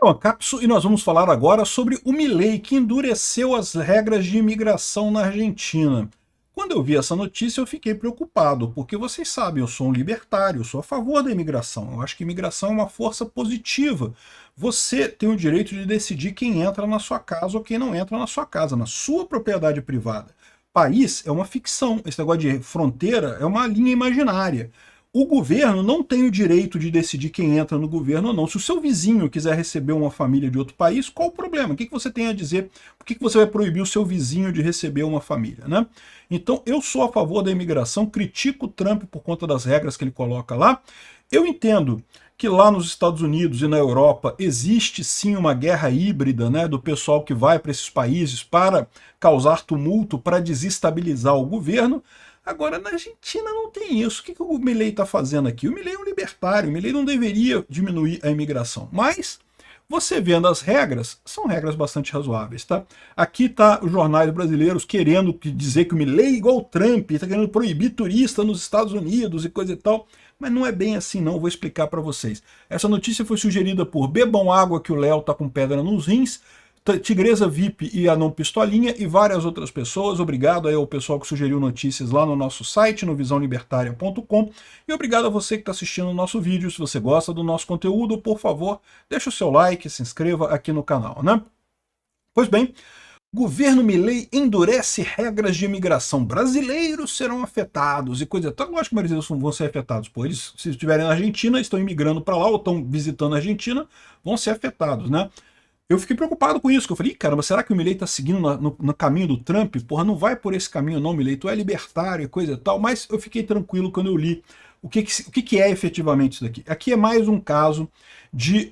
Então, Capsu, e nós vamos falar agora sobre o Milei, que endureceu as regras de imigração na Argentina. Quando eu vi essa notícia, eu fiquei preocupado, porque vocês sabem, eu sou um libertário, eu sou a favor da imigração. Eu acho que imigração é uma força positiva. Você tem o direito de decidir quem entra na sua casa ou quem não entra na sua casa, na sua propriedade privada. País é uma ficção, esse negócio de fronteira é uma linha imaginária. O governo não tem o direito de decidir quem entra no governo ou não. Se o seu vizinho quiser receber uma família de outro país, qual o problema? O que você tem a dizer? Por que você vai proibir o seu vizinho de receber uma família, né? Então, eu sou a favor da imigração, critico o Trump por conta das regras que ele coloca lá. Eu entendo que lá nos Estados Unidos e na Europa existe sim uma guerra híbrida, né, do pessoal que vai para esses países para causar tumulto, para desestabilizar o governo. Agora, na Argentina não tem isso. O que o Milei está fazendo aqui? O Milei é um libertário, o Milei não deveria diminuir a imigração. Mas, você vendo as regras, são regras bastante razoáveis, tá? Aqui tá os jornais brasileiros querendo dizer que o Milei é igual o Trump, está querendo proibir turista nos Estados Unidos e coisa e tal. Mas não é bem assim não, vou explicar para vocês. Essa notícia foi sugerida por Bebam Água que o Léo tá com pedra nos rins, Tigresa VIP e Anão Pistolinha e várias outras pessoas. Obrigado aí ao pessoal que sugeriu notícias lá no nosso site, no visãolibertaria.com. E obrigado a você que está assistindo o nosso vídeo. Se você gosta do nosso conteúdo, por favor, deixa o seu like, se inscreva aqui no canal, né? Pois bem, governo Milei endurece regras de imigração. Brasileiros serão afetados e coisa. Então, lógico que brasileiros vão ser afetados. Pô, eles, se estiverem na Argentina, estão imigrando para lá ou estão visitando a Argentina, vão ser afetados, né? Eu fiquei preocupado com isso, que eu falei, caramba, será que o Milei está seguindo no caminho do Trump? Porra, não vai por esse caminho não, Milei, tu é libertário e coisa e tal, mas eu fiquei tranquilo quando eu li o que é efetivamente isso daqui. Aqui é mais um caso de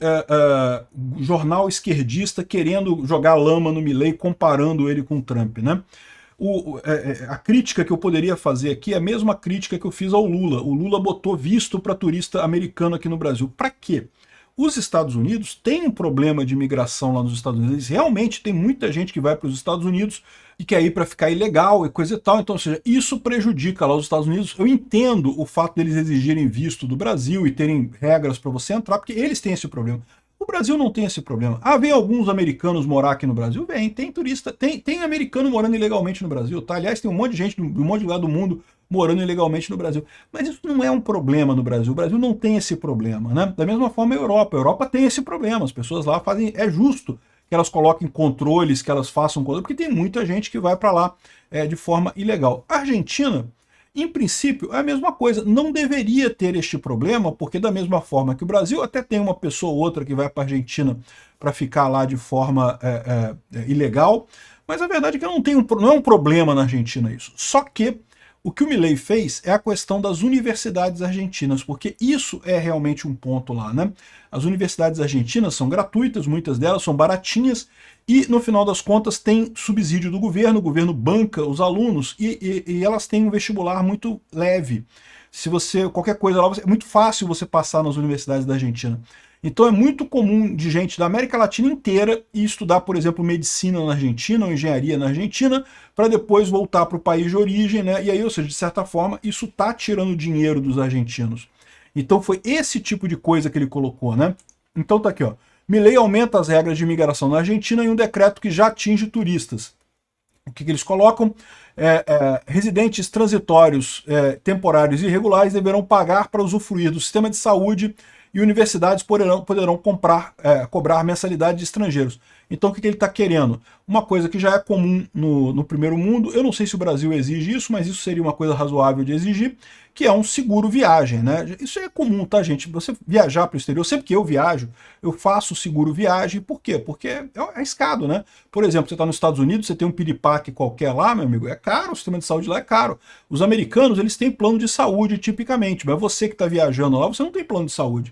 jornal esquerdista querendo jogar lama no Milei, comparando ele com o Trump, né? A crítica que eu poderia fazer aqui é a mesma crítica que eu fiz ao Lula. O Lula botou visto para turista americano aqui no Brasil. Para quê? Os Estados Unidos têm um problema de imigração lá nos Estados Unidos. Realmente tem muita gente que vai para os Estados Unidos e quer ir para ficar ilegal e coisa e tal. Então, ou seja, isso prejudica lá os Estados Unidos. Eu entendo o fato deles exigirem visto do Brasil e terem regras para você entrar, porque eles têm esse problema. O Brasil não tem esse problema. Ah, vem alguns americanos morar aqui no Brasil? Vem, tem turista, tem americano morando ilegalmente no Brasil, tá? Aliás, tem um monte de gente de um monte de lugar do mundo morando ilegalmente no Brasil. Mas isso não é um problema no Brasil. O Brasil não tem esse problema, né? Da mesma forma a Europa. A Europa tem esse problema. As pessoas lá fazem... É justo que elas coloquem controles, que elas façam controle, porque tem muita gente que vai para lá de forma ilegal. A Argentina, em princípio, é a mesma coisa. Não deveria ter este problema, porque da mesma forma que o Brasil, até tem uma pessoa ou outra que vai para a Argentina para ficar lá de forma ilegal, mas a verdade é que não é um problema na Argentina isso. Só que o que o Milei fez é a questão das universidades argentinas, porque isso é realmente um ponto lá, né? As universidades argentinas são gratuitas, muitas delas são baratinhas, e no final das contas tem subsídio do governo, o governo banca os alunos, e elas têm um vestibular muito leve. Se você, qualquer coisa lá, é muito fácil você passar nas universidades da Argentina. Então é muito comum de gente da América Latina inteira ir estudar, por exemplo, medicina na Argentina ou engenharia na Argentina, para depois voltar para o país de origem, né? E aí, ou seja, de certa forma, isso está tirando dinheiro dos argentinos. Então foi esse tipo de coisa que ele colocou, né? Então tá aqui, ó. Milei aumenta as regras de imigração na Argentina em um decreto que já atinge turistas. O que eles colocam? Residentes transitórios temporários e irregulares deverão pagar para usufruir do sistema de saúde e universidades poderão cobrar mensalidade de estrangeiros. Então o que ele está querendo? Uma coisa que já é comum no primeiro mundo, eu não sei se o Brasil exige isso, mas isso seria uma coisa razoável de exigir, que é um seguro viagem, né? Isso é comum, tá, gente? Você viajar para o exterior, sempre que eu viajo, eu faço seguro viagem. Por quê? Porque é arriscado, né? Por exemplo, você está nos Estados Unidos, você tem um piripaque qualquer lá, meu amigo, é caro, o sistema de saúde lá é caro. Os americanos, eles têm plano de saúde tipicamente, mas você que está viajando lá, você não tem plano de saúde.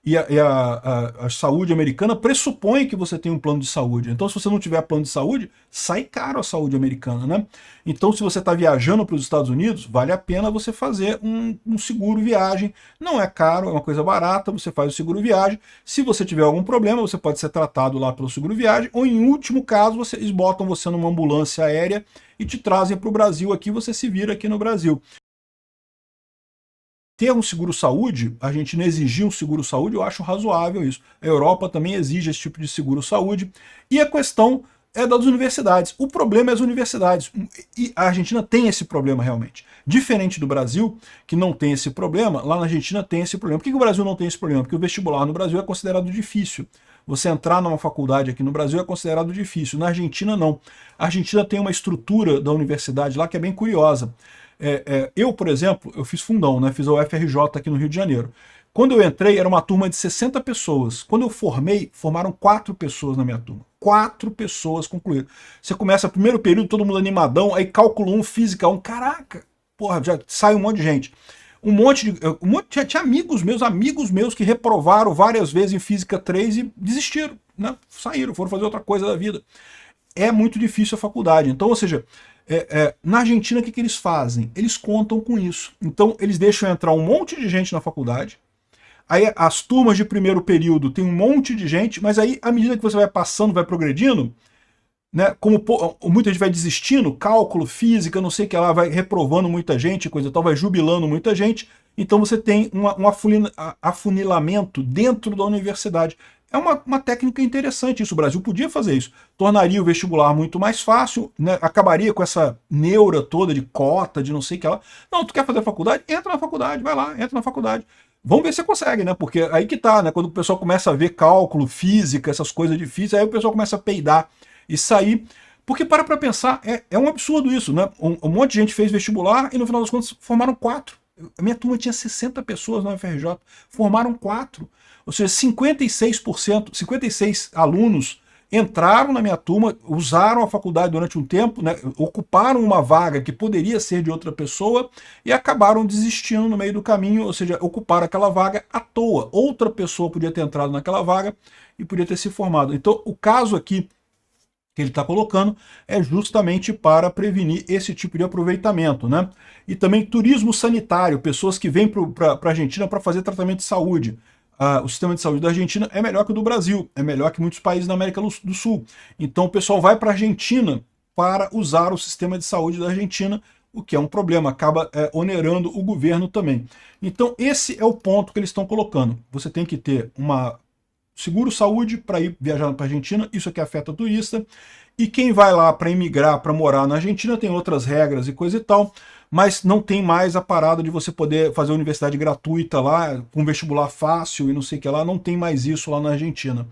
E a saúde americana pressupõe que você tem um plano de saúde. Então, se você não tiver plano de saúde, sai caro a saúde americana, né? Então, se você está viajando para os Estados Unidos, vale a pena você fazer um seguro viagem. Não é caro, é uma coisa barata, você faz o seguro viagem. Se você tiver algum problema, você pode ser tratado lá pelo seguro viagem, ou em último caso, eles botam você numa ambulância aérea e te trazem para o Brasil aqui, você se vira aqui no Brasil. ter um seguro-saúde, a Argentina exigir um seguro-saúde, eu acho razoável isso. A Europa também exige esse tipo de seguro-saúde. E a questão é das universidades. O problema é as universidades. E a Argentina tem esse problema realmente. Diferente do Brasil, que não tem esse problema, lá na Argentina tem esse problema. Por que o Brasil não tem esse problema? Porque o vestibular no Brasil é considerado difícil. Você entrar numa faculdade aqui no Brasil é considerado difícil. Na Argentina, não. A Argentina tem uma estrutura da universidade lá que é bem curiosa. Eu, por exemplo, eu fiz fundão, né? Fiz a UFRJ aqui no Rio de Janeiro. Quando eu entrei, era uma turma de 60 pessoas. Quando eu formei, formaram 4 pessoas na minha turma. 4 pessoas concluíram. Você começa primeiro período, todo mundo animadão, aí cálculo 1, física 1, caraca, porra, já sai um monte de gente. Tinha amigos meus que reprovaram várias vezes em física 3 e desistiram, né? Saíram, foram fazer outra coisa da vida. É muito difícil a faculdade. Então, ou seja, na Argentina, o que eles fazem? Eles contam com isso. Então, eles deixam entrar um monte de gente na faculdade. Aí as turmas de primeiro período tem um monte de gente, mas aí, à medida que você vai passando, vai progredindo, né, como muita gente vai desistindo, cálculo, física, não sei o que lá, vai reprovando muita gente, coisa tal, vai jubilando muita gente, então você tem um afunilamento dentro da universidade. É uma técnica interessante isso, o Brasil podia fazer isso. Tornaria o vestibular muito mais fácil, né, acabaria com essa neura toda de cota, de não sei o que lá. Não, tu quer fazer faculdade? Entra na faculdade, vai lá, entra na faculdade. Vamos ver se você consegue, né? Porque aí que tá, né? Quando o pessoal começa a ver cálculo, física, essas coisas difíceis, aí o pessoal começa a peidar e sair. Porque para pensar, é um absurdo isso, né? Um monte de gente fez vestibular e no final das contas formaram 4. A minha turma tinha 60 pessoas na UFRJ, formaram 4. Ou seja, 56%, 56 alunos entraram na minha turma, usaram a faculdade durante um tempo, né, ocuparam uma vaga que poderia ser de outra pessoa e acabaram desistindo no meio do caminho, ou seja, ocuparam aquela vaga à toa. Outra pessoa podia ter entrado naquela vaga e podia ter se formado. Então, o caso aqui que ele está colocando é justamente para prevenir esse tipo de aproveitamento, né? E também turismo sanitário, pessoas que vêm para a Argentina para fazer tratamento de saúde. O sistema de saúde da Argentina é melhor que o do Brasil, é melhor que muitos países da América do Sul. Então o pessoal vai para a Argentina para usar o sistema de saúde da Argentina, o que é um problema, acaba onerando o governo também. Então esse é o ponto que eles estão colocando. Você tem que ter uma seguro-saúde para ir viajar para a Argentina, isso aqui afeta turista, e quem vai lá para emigrar, para morar na Argentina, tem outras regras e coisa e tal, mas não tem mais a parada de você poder fazer universidade gratuita lá, com vestibular fácil e não sei o que lá, não tem mais isso lá na Argentina.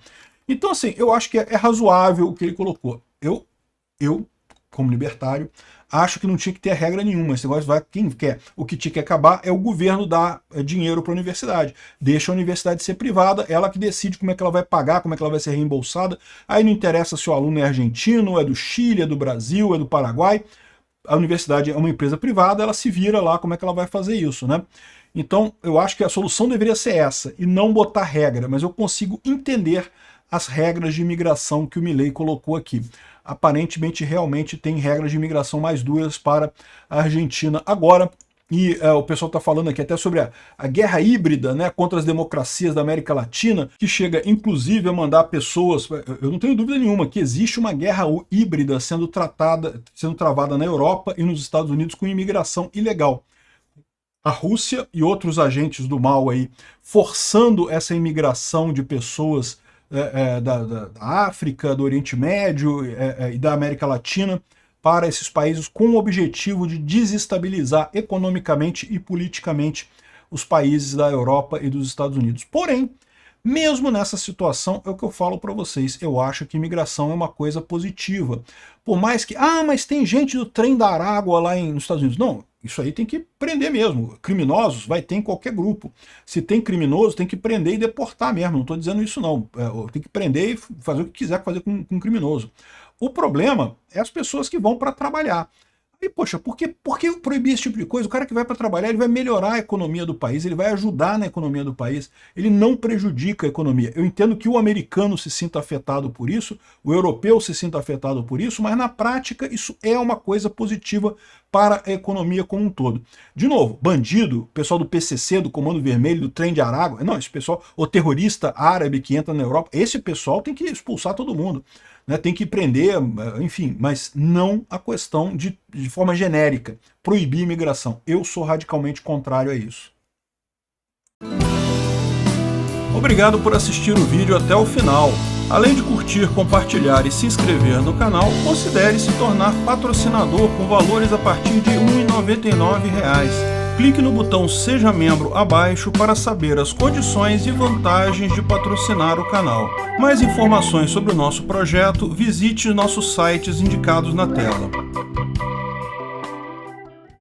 Então, assim, eu acho que é razoável o que ele colocou. Eu, como libertário, acho que não tinha que ter regra nenhuma. Esse negócio vai quem quer. O que tinha que acabar é o governo dar dinheiro para a universidade. Deixa a universidade ser privada, ela que decide como é que ela vai pagar, como é que ela vai ser reembolsada. Aí não interessa se o aluno é argentino, é do Chile, é do Brasil, é do Paraguai. A universidade é uma empresa privada, ela se vira lá como é que ela vai fazer isso, né? Então, eu acho que a solução deveria ser essa, e não botar regra, mas eu consigo entender as regras de imigração que o Milei colocou aqui. Aparentemente, realmente tem regras de imigração mais duras para a Argentina agora. E o pessoal está falando aqui até sobre a guerra híbrida, né, contra as democracias da América Latina, que chega inclusive a mandar pessoas... Eu não tenho dúvida nenhuma que existe uma guerra híbrida sendo travada na Europa e nos Estados Unidos com imigração ilegal. A Rússia e outros agentes do mal aí forçando essa imigração de pessoas da África, do Oriente Médio e da América Latina para esses países com o objetivo de desestabilizar economicamente e politicamente os países da Europa e dos Estados Unidos. Porém, mesmo nessa situação, é o que eu falo para vocês, eu acho que imigração é uma coisa positiva. Por mais que, mas tem gente do trem da Arágua lá nos Estados Unidos. Não, isso aí tem que prender mesmo. Criminosos vai ter em qualquer grupo. Se tem criminoso, tem que prender e deportar mesmo. Não estou dizendo isso não. Tem que prender e fazer o que quiser fazer com criminoso. O problema é as pessoas que vão para trabalhar. E, poxa, por que proibir esse tipo de coisa? O cara que vai para trabalhar, ele vai melhorar a economia do país, ele vai ajudar na economia do país, ele não prejudica a economia. Eu entendo que o americano se sinta afetado por isso, o europeu se sinta afetado por isso, mas na prática isso é uma coisa positiva para a economia como um todo. De novo, bandido, pessoal do PCC, do Comando Vermelho, do Trem de Arágua, não, esse pessoal, o terrorista árabe que entra na Europa, esse pessoal tem que expulsar todo mundo. Né, tem que prender, enfim, mas não a questão de forma genérica, proibir imigração. Eu sou radicalmente contrário a isso. Obrigado por assistir o vídeo até o final. Além de curtir, compartilhar e se inscrever no canal, considere se tornar patrocinador com valores a partir de R$ 1,99. Clique no botão Seja Membro abaixo para saber as condições e vantagens de patrocinar o canal. Mais informações sobre o nosso projeto, visite nossos sites indicados na tela.